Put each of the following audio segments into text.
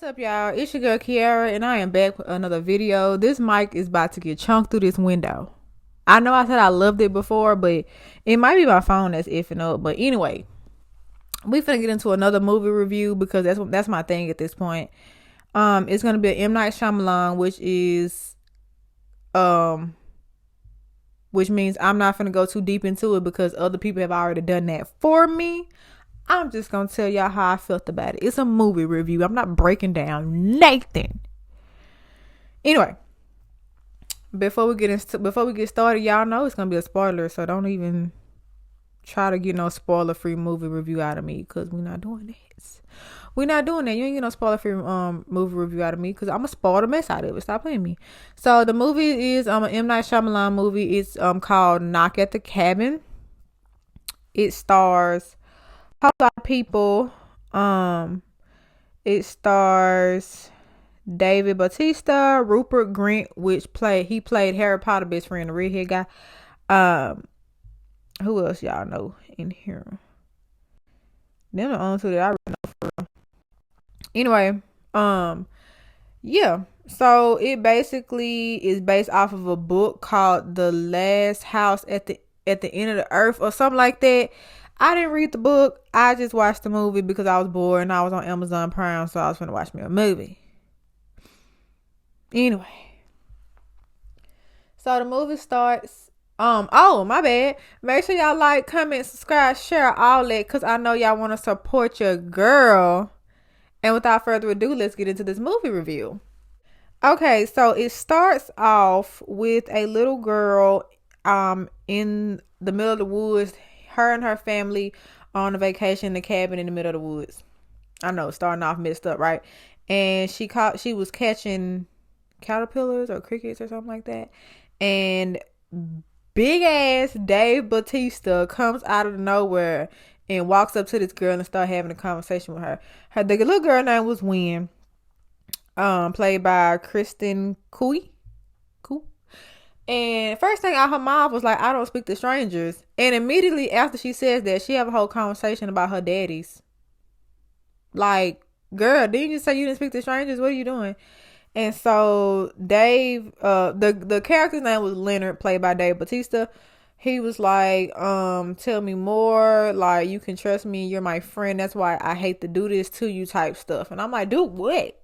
What's up, y'all? It's your girl Kiara, and I am back with another video. This mic is about to get chunked through this window. I know I said I loved it before, but it might be my phone that's effing up. But anyway, we finna get into another movie review because that's my thing at this point. It's gonna be an M. Night Shyamalan, which means I'm not finna go too deep into it because other people have already done that for me. I'm just gonna tell y'all how I felt about it. It's a movie review. I'm not breaking down Nathan. Anyway, before we get started, y'all know it's gonna be a spoiler, so don't even try to get no spoiler free movie review out of me because we're not doing that. We're not doing that. You ain't get no spoiler free movie review out of me because I'm gonna spoil the mess out of it. Stop playing me. So the movie is an M. Night Shyamalan movie. It's called Knock at the Cabin. It stars a lot of people. It stars David Bautista, Rupert Grint, he played Harry Potter best friend, the redhead guy. Who else y'all know in here? Them the only two that I really know for real. Anyway, yeah. So it basically is based off of a book called The Last House at the End of the Earth or something like that. I didn't read the book. I just watched the movie because I was bored and I was on Amazon Prime, so I was going to watch me a movie. Anyway. So the movie starts. Oh, my bad. Make sure y'all like, comment, subscribe, share, all that, because I know y'all want to support your girl. And without further ado, let's get into this movie review. Okay, so it starts off with a little girl in the middle of the woods. Her and her family on a vacation in a cabin in the middle of the woods. I know, starting off messed up, right? And she was catching caterpillars or crickets or something like that. And big ass Dave Bautista comes out of nowhere and walks up to this girl and start having a conversation with her. The little girl name was Wynn, played by Kristen Cui. And first thing out her mouth was like, I don't speak to strangers. And immediately after she says that, she have a whole conversation about her daddies. Like, girl, didn't you say you didn't speak to strangers? What are you doing? And so Dave, the character's name was Leonard, played by Dave Bautista. He was like, tell me more. Like, you can trust me. You're my friend. That's why I hate to do this to you type stuff. And I'm like, do what?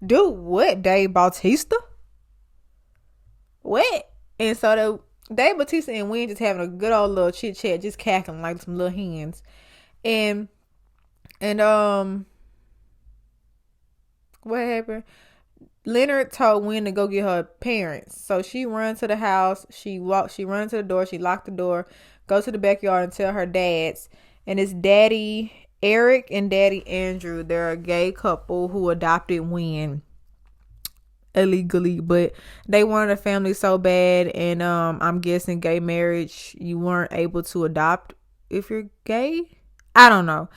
Do what, Dave Bautista? What? And so Dave Bautista and Wynn just having a good old little chit chat, just cackling like some little hens. And what happened? Leonard told Wynn to go get her parents. So she runs to the house. She runs to the door. She locked the door, goes to the backyard and tell her dads. And it's Daddy Eric and Daddy Andrew. They're a gay couple who adopted Wynn illegally, but they wanted a family so bad, and I'm guessing gay marriage, you weren't able to adopt if you're gay. I don't know,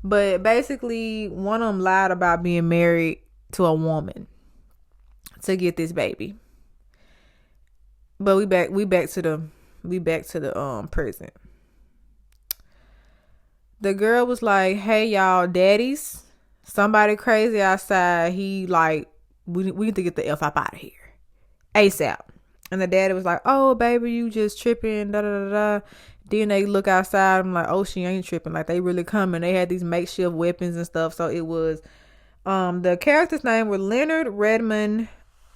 but basically one of them lied about being married to a woman to get this baby. But we back to the present. The girl was like, hey y'all, daddies, somebody crazy outside. He like, we need to get the F up out of here ASAP. And the daddy was like, oh baby, you just tripping, da da da da. Then they look outside. I'm like, oh, she ain't tripping. Like, they really coming. They had these makeshift weapons and stuff. So it was the characters' name were Leonard, Redmond,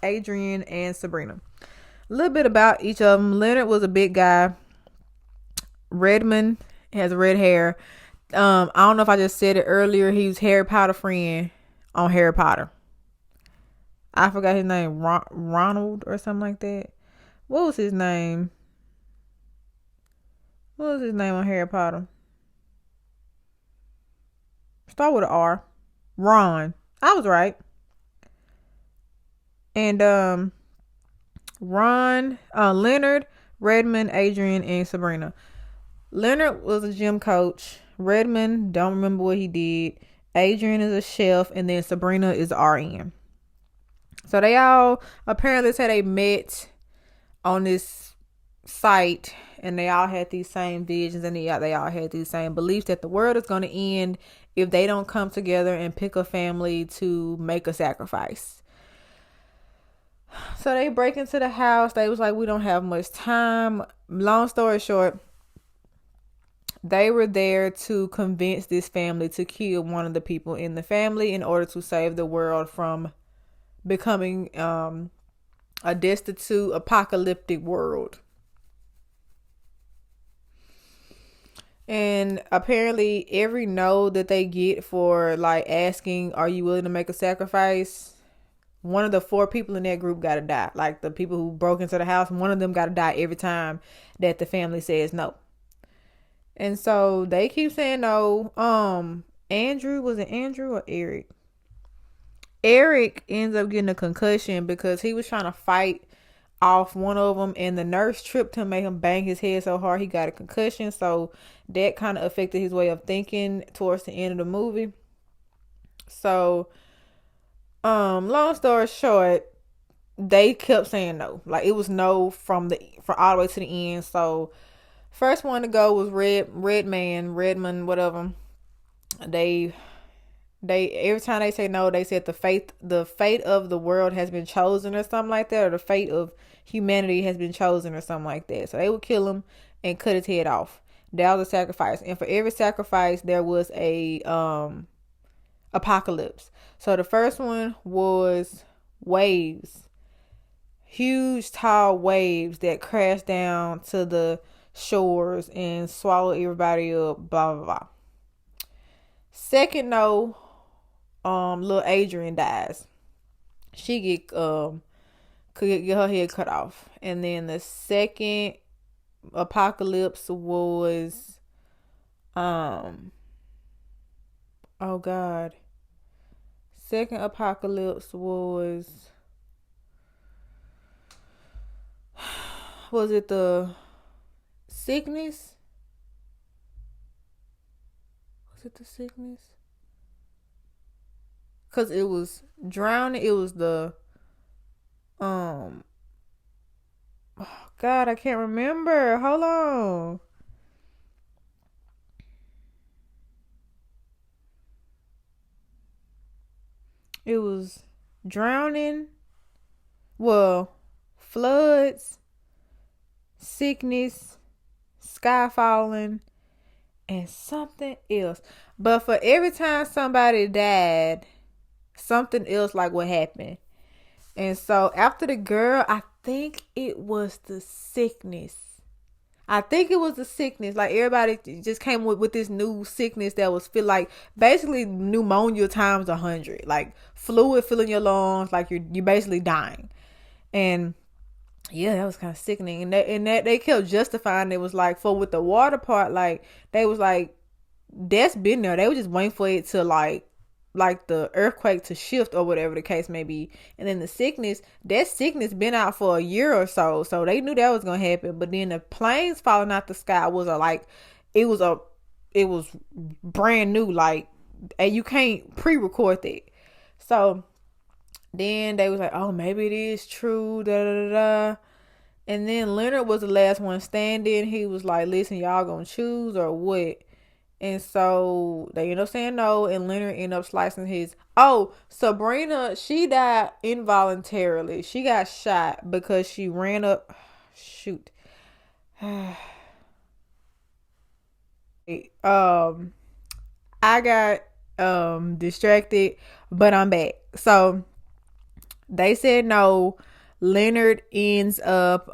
Adrian, and Sabrina. A little bit about each of them. Leonard was a big guy. Redmond has red hair. I don't know if I just said it earlier. He was Harry Potter friend on Harry Potter. I forgot his name, Ronald or something like that. What was his name? What was his name on Harry Potter? Start with an R. Ron. I was right. And Leonard, Redmond, Adrian, and Sabrina. Leonard was a gym coach. Redmond, don't remember what he did. Adrian is a chef, and then Sabrina is RN. So they all apparently said they met on this sight, and they all had these same visions, and they all had these same beliefs that the world is going to end if they don't come together and pick a family to make a sacrifice. So they break into the house. They was like, we don't have much time. Long story short, they were there to convince this family to kill one of the people in the family in order to save the world from becoming a destitute, apocalyptic world. And apparently every no that they get for like asking, are you willing to make a sacrifice? One of the 4 people in that group got to die. Like the people who broke into the house, one of them got to die every time that the family says no. And so they keep saying no. Andrew, was it Andrew or Eric? Eric ends up getting a concussion because he was trying to fight off one of them, and the nurse tripped him, made him bang his head so hard he got a concussion. So that kind of affected his way of thinking towards the end of the movie. So, long story short, they kept saying no. Like it was no from all the way to the end. So first one to go was Redmond, whatever. They every time they say no, they said the fate of the world has been chosen or something like that, or the fate of humanity has been chosen or something like that. So they would kill him and cut his head off. That was a sacrifice, and for every sacrifice there was a apocalypse. So the first one was waves, huge tall waves that crashed down to the shores and swallowed everybody up. Blah blah blah. Second no, little Adrian dies. She could get her head cut off. And then the second apocalypse was oh god. Second apocalypse was it the sickness? Was it the sickness? Cause it was drowning. It was the oh God, I can't remember. Hold on. It was drowning. Well, floods, sickness, sky falling, and something else. But for every time somebody died, something else like what happened. And so after the girl, I think it was the sickness. Like everybody just came with this new sickness that was feel like basically pneumonia times 100, like fluid filling your lungs, like you're basically dying. And yeah, that was kind of sickening. And that they kept justifying it was like for with the water part, like they was like that's been there. They were just waiting for it to like the earthquake to shift or whatever the case may be. And then the sickness, that sickness been out for a year or so. So they knew that was going to happen. But then the planes falling out the sky was it was brand new. Like, and you can't pre-record that. So then they was like, oh, maybe it is true. Da, da, da, da. And then Leonard was the last one standing. He was like, listen, y'all gonna choose or what? And so they end up saying no, and Leonard ended up slicing his. Oh, Sabrina, she died involuntarily. She got shot because she ran up. Shoot. I got distracted, but I'm back. So they said no. Leonard ends up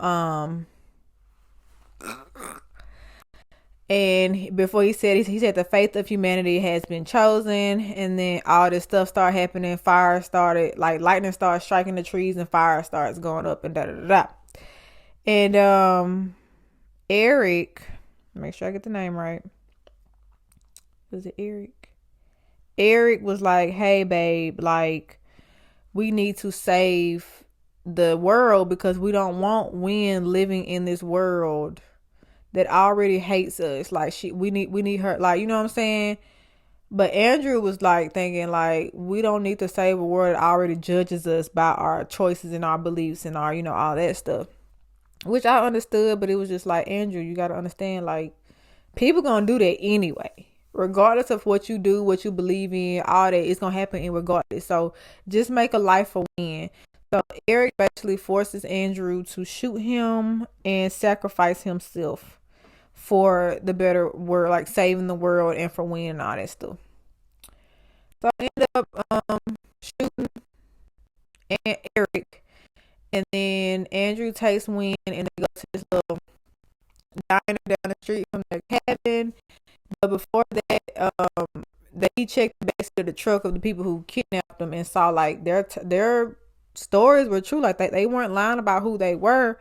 and before he said the faith of humanity has been chosen, and then all this stuff started happening. Fire started, like lightning started striking the trees, and fire starts going up and da da da da. And Eric, make sure I get the name right. Was it Eric? Eric was like, hey babe, like we need to save the world because we don't want Wynn living in this world that already hates us. Like we need her, like, you know what I'm saying? But Andrew was like thinking like we don't need to save a world that already judges us by our choices and our beliefs and our, you know, all that stuff. which I understood, but it was just like, Andrew, you gotta understand, like, people gonna do that anyway. Regardless of what you do, what you believe in, all that, it's gonna happen in regardless. So just make a life for win. So Eric basically forces Andrew to shoot him and sacrifice himself for the better world, like saving the world and for winning all that stuff. So I end up shooting Eric, and then Andrew takes Win, and they go to this little diner down the street from their cabin. But before that, they checked basically the truck of the people who kidnapped them and saw like their stories were true. Like they weren't lying about who they were.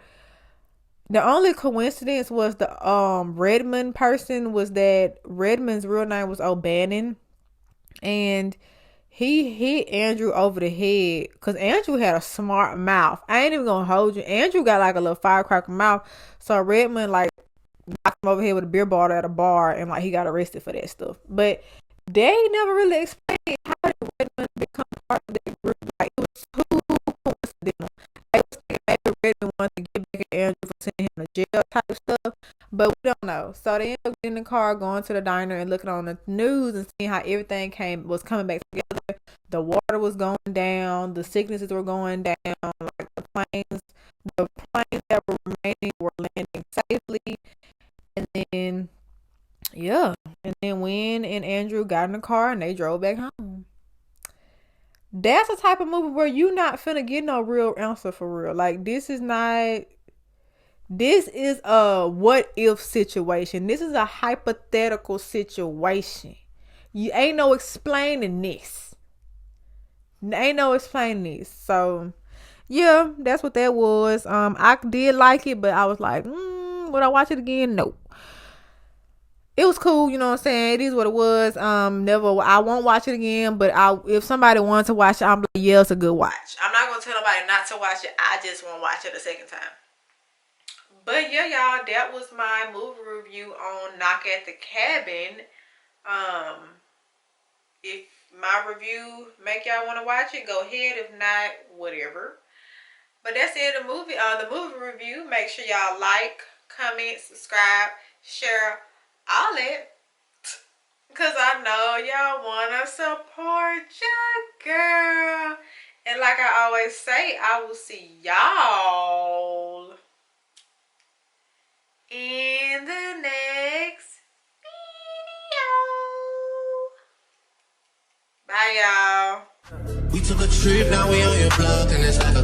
The only coincidence was the Redmond person was that Redmond's real name was O'Bannon, and he hit Andrew over the head because Andrew had a smart mouth. I ain't even gonna hold you. Andrew got like a little firecracker mouth, so Redmond like knocked him over here with a beer bottle at a bar, and like he got arrested for that stuff. But they never really explained how did Redmond become part of that group. Like it was too coincidental. They was thinking maybe Redmond wanted to get back at Andrew for sending him to jail type stuff, but we don't know. So they end up getting in the car, going to the diner, and looking on the news and seeing how everything was coming back together. The water was going down, the sicknesses were going down, like the planes that were remaining were landing safely. And then, yeah. And then Win and Andrew got in the car and they drove back home. That's the type of movie where you not finna get no real answer for real. Like, this is a what if situation. This is a hypothetical situation. You ain't no explaining this. So, yeah, that's what that was. I did like it, but I was like, would I watch it again? No. It was cool, you know what I'm saying? It is what it was. I won't watch it again, but if somebody wants to watch it, I'm like, yeah, it's a good watch. I'm not gonna tell nobody not to watch it. I just won't watch it a second time. But yeah, y'all, that was my movie review on Knock at the Cabin. If my review make y'all want to watch it, go ahead. If not, whatever. But that's it. The movie review. Make sure y'all like, comment, subscribe, share, all that. Because I know y'all want to support your girl. And like I always say, I will see y'all in the next video. Bye, y'all. We took a trip, now we on your block, and it's like a